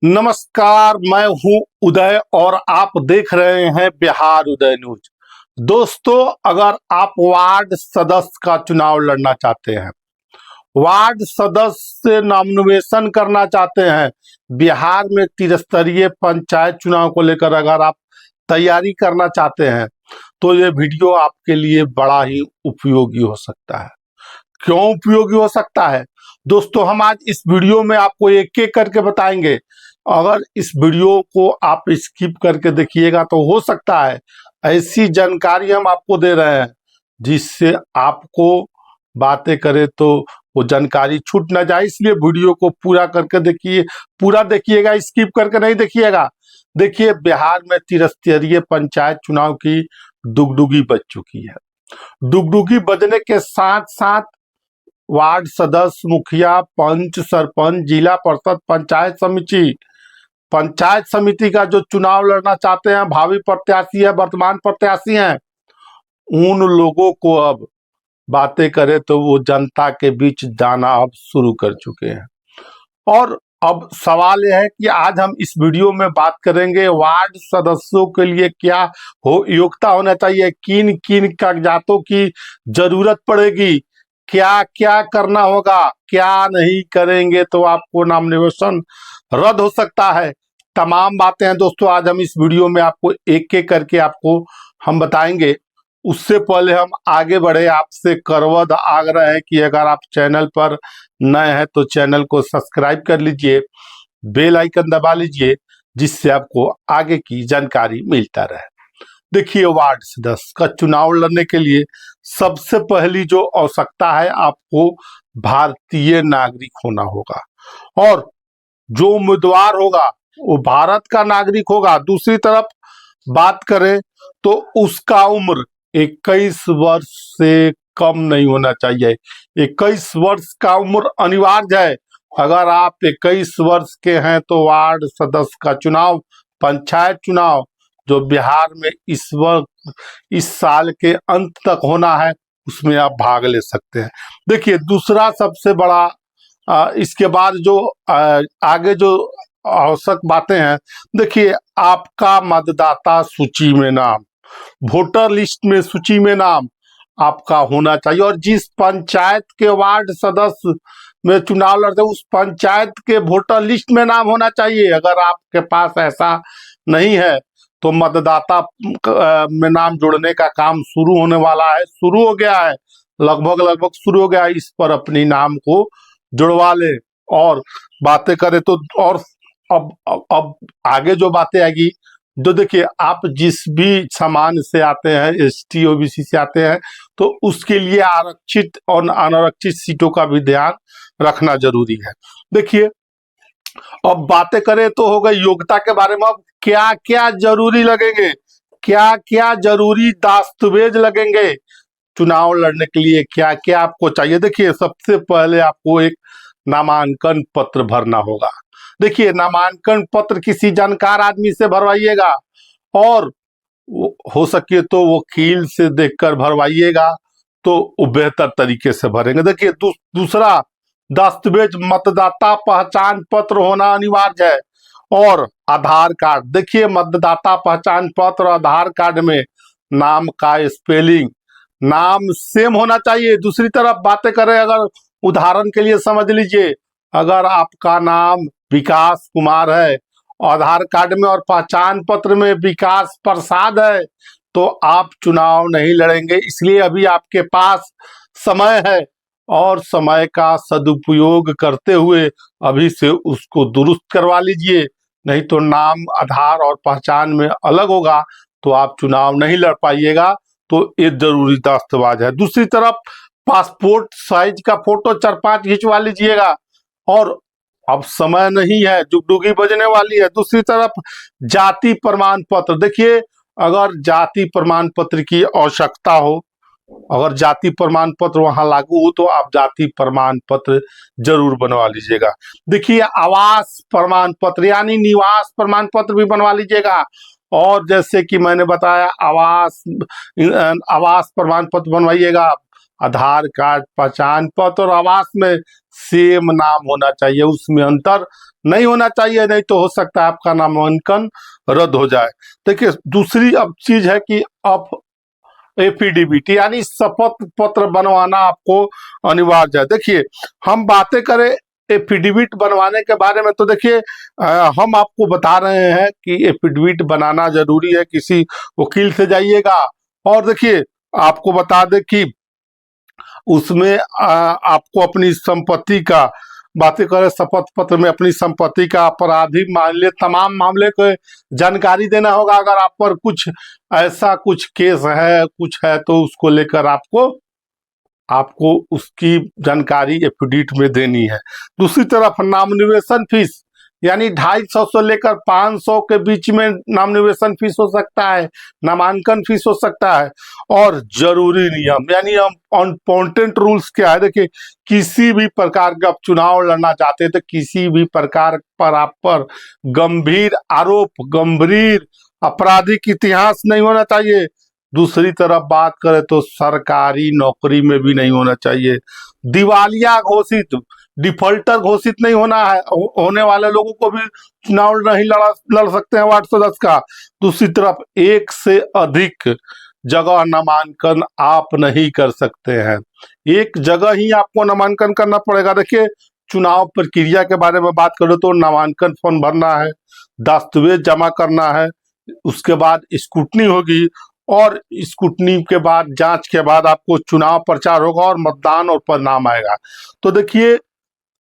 नमस्कार, मैं हूं उदय और आप देख रहे हैं बिहार उदय न्यूज। दोस्तों, अगर आप वार्ड सदस्य का चुनाव लड़ना चाहते हैं, वार्ड सदस्य नॉमिनेशन करना चाहते हैं, बिहार में त्रिस्तरीय पंचायत चुनाव को लेकर अगर आप तैयारी करना चाहते हैं तो ये वीडियो आपके लिए बड़ा ही उपयोगी हो सकता है। क्यों उपयोगी हो सकता है दोस्तों, हम आज इस वीडियो में आपको एक एक करके बताएंगे। अगर इस वीडियो को आप स्किप करके देखिएगा तो हो सकता है ऐसी जानकारी हम आपको दे रहे हैं जिससे आपको बातें करे तो वो जानकारी छूट ना जाए, इसलिए वीडियो को पूरा करके देखिए। पूरा देखिएगा, स्किप करके नहीं देखिएगा। देखिए, बिहार में त्रिस्तरीय पंचायत चुनाव की दुगदुगी बज चुकी है। दुगदुगी बजने के साथ साथ वार्ड सदस्य, मुखिया, पंच, सरपंच, जिला परिषद, पंचायत समिति का जो चुनाव लड़ना चाहते हैं, भावी प्रत्याशी है, वर्तमान प्रत्याशी हैं, उन लोगों को अब बातें करें तो वो जनता के बीच जाना अब शुरू कर चुके हैं। और अब सवाल यह है कि आज हम इस वीडियो में बात करेंगे वार्ड सदस्यों के लिए क्या योग्यता होना चाहिए, किन किन कागजातों की जरूरत पड़ेगी, क्या क्या करना होगा, क्या नहीं करेंगे तो आपको नॉमिनेशन रद्द हो सकता है। तमाम बातें हैं दोस्तों, आज हम इस वीडियो में आपको एक एक करके आपको हम बताएंगे। उससे पहले हम आगे बढ़े, आपसे करवद आग्रह है कि अगर आप चैनल पर नए हैं तो चैनल को सब्सक्राइब कर लीजिए, बेल आइकन दबा लीजिए, जिससे आपको आगे की जानकारी मिलता रहे। देखिए, वार्ड सदस्य का चुनाव लड़ने के लिए सबसे पहली जो आवश्यकता है, आपको भारतीय नागरिक होना होगा और जो उम्मीदवार होगा वो भारत का नागरिक होगा। दूसरी तरफ बात करें तो उसका उम्र 21 वर्ष से कम नहीं होना चाहिए। 21 वर्ष का उम्र अनिवार्य है। अगर आप 21 वर्ष के हैं तो वार्ड सदस्य का चुनाव, पंचायत चुनाव जो बिहार में इस साल के अंत तक होना है, उसमें आप भाग ले सकते हैं। देखिए, दूसरा सबसे बड़ा इसके बाद जो आगे जो आवश्यक बातें हैं, देखिए, आपका मतदाता सूची में नाम, वोटर लिस्ट में सूची में नाम आपका होना चाहिए। और जिस पंचायत के वार्ड सदस्य में चुनाव लड़ते हैं, उस पंचायत के वोटर लिस्ट में नाम होना चाहिए। अगर आपके पास ऐसा नहीं है तो मतदाता में नाम जोड़ने का काम शुरू होने वाला है, शुरू हो गया है, लगभग शुरू हो गया है। इस पर अपनी नाम को जुड़वा ले और बातें करें तो। और अब आगे जो बातें आएगी, जो देखिए, आप जिस भी सामान से आते हैं, एसटी ओबीसी से आते हैं, तो उसके लिए आरक्षित और अनारक्षित सीटों का भी ध्यान रखना जरूरी है। देखिए, अब बातें करें तो हो गई योग्यता के बारे में। अब क्या क्या जरूरी लगेंगे, क्या क्या जरूरी दस्तावेज लगेंगे चुनाव लड़ने के लिए, क्या क्या आपको चाहिए। देखिए, सबसे पहले आपको एक नामांकन पत्र भरना होगा। देखिए, नामांकन पत्र किसी जानकार आदमी से भरवाइएगा और हो सके तो वकील से देखकर भरवाइएगा, तो वो बेहतर तरीके से भरेंगे। देखिए, दूसरा दस्तावेज मतदाता पहचान पत्र होना अनिवार्य है और आधार कार्ड। देखिए, मतदाता पहचान पत्र और आधार कार्ड में नाम का स्पेलिंग, नाम सेम होना चाहिए। दूसरी तरफ बातें करें, अगर उदाहरण के लिए समझ लीजिए, अगर आपका नाम विकास कुमार है, आधार कार्ड में और पहचान पत्र में विकास प्रसाद है, तो आप चुनाव नहीं लड़ेंगे। इसलिए अभी आपके पास समय है और समय का सदुपयोग करते हुए अभी से उसको दुरुस्त करवा लीजिए, नहीं तो नाम आधार और पहचान में अलग होगा तो आप चुनाव नहीं लड़ पाइएगा। तो ये जरूरी दस्तावेज है। दूसरी तरफ पासपोर्ट साइज का फोटो 4-5 खिंचवा लीजिएगा। और अब समय नहीं है, जुगडुगी बजने वाली है। दूसरी तरफ जाति प्रमाण पत्र। देखिए, अगर जाति प्रमाण पत्र की आवश्यकता हो, अगर जाति प्रमाण पत्र वहां लागू हो, तो आप जाति प्रमाण पत्र जरूर बनवा लीजिएगा। देखिए, आवास प्रमाण पत्र यानी निवास प्रमाण पत्र भी बनवा लीजिएगा। और जैसे कि मैंने बताया, आवास प्रमाण पत्र बनवाइएगा, आधार कार्ड, पहचान पत्र और आवास में सेम नाम होना चाहिए, उसमें अंतर नहीं होना चाहिए, नहीं तो हो सकता है आपका नामांकन रद्द हो जाए। देखिए दूसरी अब चीज है कि अब एफिडेविट यानी शपथ पत्र बनवाना आपको अनिवार्य है। देखिए हम बातें करें एफिडेविट बनवाने के बारे में तो देखिए हम आपको बता रहे हैं कि एफिडेविट बनाना जरूरी है, किसी वकील से जाइएगा। और देखिए आपको बता दें कि उसमें आपको अपनी संपत्ति का बातें करें, शपथ पत्र में अपनी संपत्ति का, आपराधिक मामले, तमाम मामले को जानकारी देना होगा। अगर आप पर कुछ ऐसा कुछ केस है, कुछ है, तो उसको लेकर आपको उसकी जानकारी एफिडेविट में देनी है। दूसरी तरफ नामनिवेशन फीस यानी 250 से लेकर 500 के बीच में नामनिवेशन फीस हो सकता है, नामांकन फीस हो सकता है। और जरूरी नियम यानी इम्पोर्टेंट रूल्स क्या है, देखिए किसी भी प्रकार का आप चुनाव लड़ना चाहते हैं तो किसी भी प्रकार पर आप पर गंभीर आरोप, गंभीर आपराधिक इतिहास नहीं होना चाहिए। दूसरी तरफ बात करें तो सरकारी नौकरी में भी नहीं होना चाहिए। दिवालिया घोषित, डिफॉल्टर घोषित नहीं होना है, होने वाले लोगों को भी चुनाव नहीं लड़ सकते हैं वार्ड सदस्य का। दूसरी तरफ एक से अधिक जगह नामांकन आप नहीं कर सकते हैं, एक जगह ही आपको नामांकन करना पड़ेगा। देखिए चुनाव प्रक्रिया के बारे में बात करें तो नामांकन फॉर्म भरना है, दस्तावेज जमा करना है, उसके बाद स्क्रूटनी होगी और स्क्रूटनी के बाद, जांच के बाद आपको चुनाव प्रचार होगा और मतदान और परिणाम आएगा। तो देखिए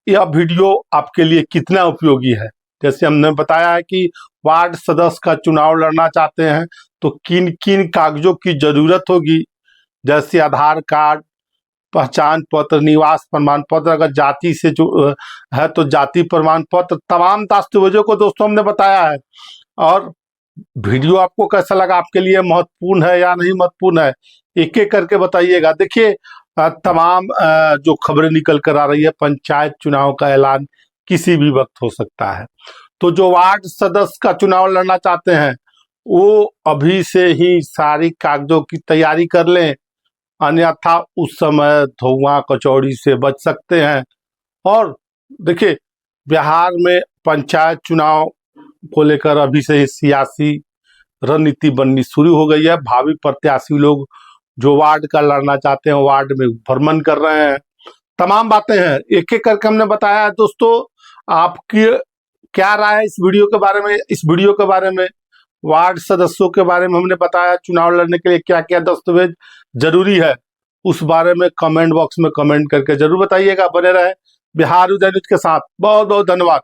यह वीडियो आपके लिए कितना उपयोगी है। जैसे हमने बताया है कि वार्ड सदस्य का चुनाव लड़ना चाहते हैं तो किन किन कागजों की जरूरत होगी, जैसे आधार कार्ड, पहचान पत्र, निवास प्रमाण पत्र, अगर जाति से जो है तो जाति प्रमाण पत्र, तमाम दस्तावेजों को दोस्तों हमने बताया है। और वीडियो आपको कैसा लगा, आपके लिए महत्वपूर्ण है या नहीं महत्वपूर्ण है, एक एक करके बताइएगा। देखिए तमाम जो खबरें निकल कर आ रही है, पंचायत चुनाव का ऐलान किसी भी वक्त हो सकता है। तो जो वार्ड सदस्य का चुनाव लड़ना चाहते हैं वो अभी से ही सारी कागजों की तैयारी कर लें, अन्यथा उस समय धुआं कचौड़ी से बच सकते हैं। और देखिए बिहार में पंचायत चुनाव को लेकर अभी से ही सियासी रणनीति बननी शुरू हो गई है। भावी प्रत्याशी लोग जो वार्ड का लड़ना चाहते हैं वार्ड में भ्रमण कर रहे हैं, तमाम बातें हैं, एक एक करके हमने बताया है। दोस्तों आपकी क्या राय है इस वीडियो के बारे में, इस वीडियो के बारे में, वार्ड सदस्यों के बारे में हमने बताया, चुनाव लड़ने के लिए क्या क्या दस्तावेज जरूरी है, उस बारे में कमेंट बॉक्स में कमेंट करके जरूर बताइएगा। बने रहे बिहार उदय न्यूज के साथ। बहुत बहुत धन्यवाद।